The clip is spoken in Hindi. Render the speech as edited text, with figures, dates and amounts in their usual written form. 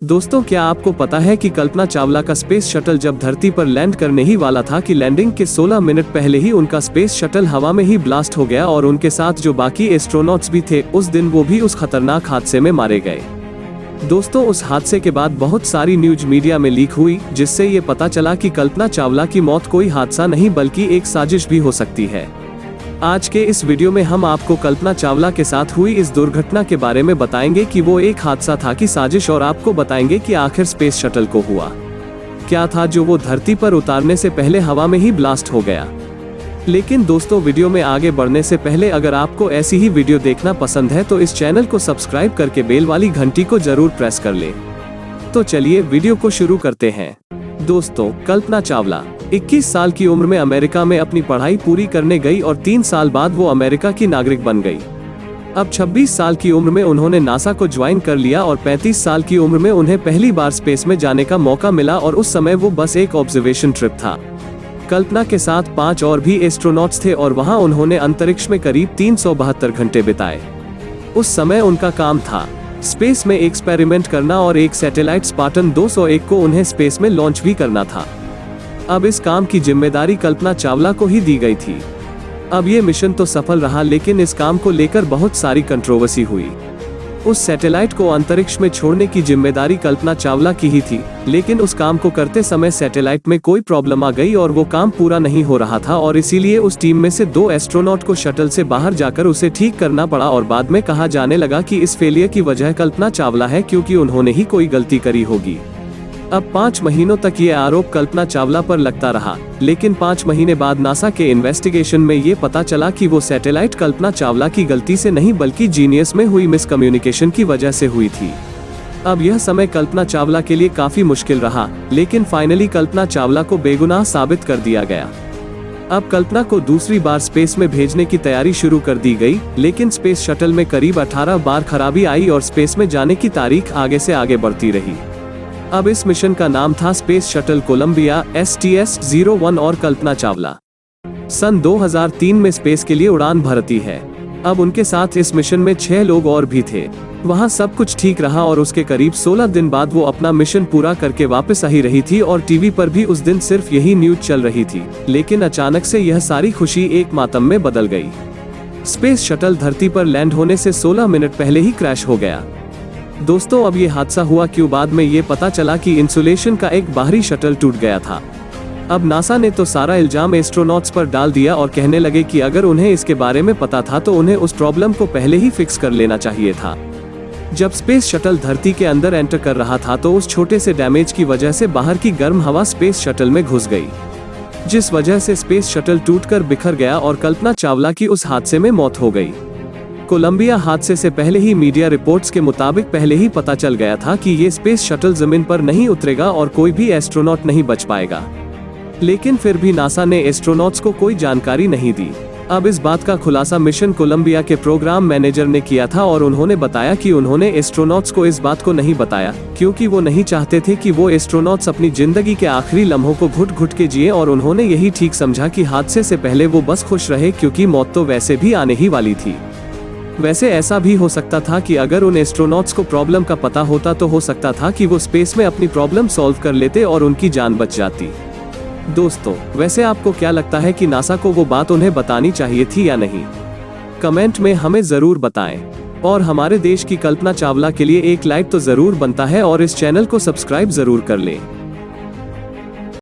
दोस्तों, क्या आपको पता है कि कल्पना चावला का स्पेस शटल जब धरती पर लैंड करने ही वाला था कि लैंडिंग के 16 मिनट पहले ही उनका स्पेस शटल हवा में ही ब्लास्ट हो गया और उनके साथ जो बाकी एस्ट्रोनॉट्स भी थे उस दिन वो भी उस खतरनाक हादसे में मारे गए। दोस्तों, उस हादसे के बाद बहुत सारी न्यूज मीडिया में लीक हुई, जिससे ये पता चला कि कल्पना चावला की मौत कोई हादसा नहीं बल्कि एक साजिश भी हो सकती है। आज के इस वीडियो में हम आपको कल्पना चावला के साथ हुई इस दुर्घटना के बारे में बताएंगे कि वो एक हादसा था कि साजिश, और आपको बताएंगे कि आखिर स्पेस शटल को हुआ क्या था जो वो धरती पर उतारने से पहले हवा में ही ब्लास्ट हो गया। लेकिन दोस्तों, वीडियो में आगे बढ़ने से पहले अगर आपको ऐसी ही वीडियो देखना पसंद है तो इस चैनल को सब्सक्राइब करके बेल वाली घंटी को जरूर प्रेस कर ले। तो चलिए वीडियो को शुरू करते हैं। दोस्तों, कल्पना चावला 21 साल की उम्र में अमेरिका में अपनी पढ़ाई पूरी करने गई और 3 साल बाद वो अमेरिका की नागरिक बन गई। अब 26 साल की उम्र में उन्होंने नासा को ज्वाइन कर लिया और 35 साल की उम्र में उन्हें पहली बार स्पेस में जाने का मौका मिला, और उस समय वो बस एक ऑब्जर्वेशन ट्रिप था। कल्पना के साथ 5 और भी एस्ट्रोनॉट्स थे और वहां उन्होंने अंतरिक्ष में करीब 372 घंटे बिताए। उस समय उनका काम था स्पेस में एक्सपेरिमेंट करना और एक सैटेलाइट स्पार्टन 201 को उन्हें स्पेस में लॉन्च भी करना था। अब इस काम की जिम्मेदारी कल्पना चावला को ही दी गई थी। अब ये मिशन तो सफल रहा, लेकिन इस काम को लेकर बहुत सारी कंट्रोवर्सी हुई। उस सैटेलाइट को अंतरिक्ष में छोड़ने की जिम्मेदारी कल्पना चावला की ही थी, लेकिन उस काम को करते समय सैटेलाइट में कोई प्रॉब्लम आ गई और वो काम पूरा नहीं हो रहा था, और इसीलिए उस टीम में से 2 एस्ट्रोनॉट को शटल से बाहर जाकर उसे ठीक करना पड़ा। और बाद में कहा जाने लगा कि इस फेलियर की वजह कल्पना चावला है, क्योंकि उन्होंने ही कोई गलती करी होगी। अब 5 महीनों तक ये आरोप कल्पना चावला पर लगता रहा, लेकिन 5 महीने बाद नासा के इन्वेस्टिगेशन में ये पता चला कि वो सैटेलाइट कल्पना चावला की गलती से नहीं बल्कि जीनियस में हुई मिसकम्युनिकेशन की वजह से हुई थी। अब यह समय कल्पना चावला के लिए काफी मुश्किल रहा, लेकिन फाइनली कल्पना चावला को बेगुनाह साबित कर दिया गया। अब कल्पना को दूसरी बार स्पेस में भेजने की तैयारी शुरू कर दी गई, लेकिन स्पेस शटल में करीब 18 बार खराबी आई और स्पेस में जाने की तारीख आगे से आगे बढ़ती रही। अब इस मिशन का नाम था स्पेस शटल कोलंबिया STS-01 और कल्पना चावला सन 2003 में स्पेस के लिए उड़ान भरती है। अब उनके साथ इस मिशन में 6 लोग और भी थे। वहां सब कुछ ठीक रहा और उसके करीब 16 दिन बाद वो अपना मिशन पूरा करके वापस आ ही रही थी और टीवी पर भी उस दिन सिर्फ यही न्यूज चल रही थी। लेकिन अचानक से यह सारी खुशी एक मातम में बदल गई। स्पेस शटल धरती पर लैंड होने से 16 मिनट पहले ही क्रैश हो गया। दोस्तों, अब ये हादसा हुआ क्यों? बाद में ये पता चला कि इंसुलेशन का एक बाहरी शटल टूट गया था। अब नासा ने तो सारा इल्जाम एस्ट्रोनॉट्स पर डाल दिया और कहने लगे कि अगर उन्हें इसके बारे में पता था तो उन्हें उस प्रॉब्लम को पहले ही फिक्स कर लेना चाहिए था। जब स्पेस शटल धरती के अंदर एंटर कर रहा था तो उस छोटे से डैमेज की वजह से बाहर की गर्म हवा स्पेस शटल में घुस गई, जिस वजह से स्पेस शटल टूटकर बिखर गया और कल्पना चावला की उस हादसे में मौत हो गई। कोलंबिया हादसे से पहले ही मीडिया रिपोर्ट्स के मुताबिक पहले ही पता चल गया था कि ये स्पेस शटल जमीन पर नहीं उतरेगा और कोई भी एस्ट्रोनॉट नहीं बच पाएगा, लेकिन फिर भी नासा ने एस्ट्रोनॉट्स को कोई जानकारी नहीं दी। अब इस बात का खुलासा मिशन कोलंबिया के प्रोग्राम मैनेजर ने किया था और उन्होंने बताया कि उन्होंने एस्ट्रोनॉट्स को इस बात को नहीं बताया क्योंकि वो नहीं चाहते थे कि वो एस्ट्रोनॉट्स अपनी जिंदगी के आखिरी लम्हों को घुट घुट के जिए, और उन्होंने यही ठीक समझा कि हादसे से पहले वो बस खुश रहे क्योंकि मौत तो वैसे भी आने ही वाली थी। वैसे ऐसा भी हो सकता था कि अगर उन एस्ट्रोनॉट्स को प्रॉब्लम का पता होता तो हो सकता था कि वो स्पेस में अपनी प्रॉब्लम सॉल्व कर लेते और उनकी जान बच जाती। दोस्तों, वैसे आपको क्या लगता है कि नासा को वो बात उन्हें बतानी चाहिए थी या नहीं? कमेंट में हमें जरूर बताएं। और हमारे देश की कल्पना चावला के लिए एक लाइक तो जरूर बनता है और इस चैनल को सब्सक्राइब जरूर कर लें।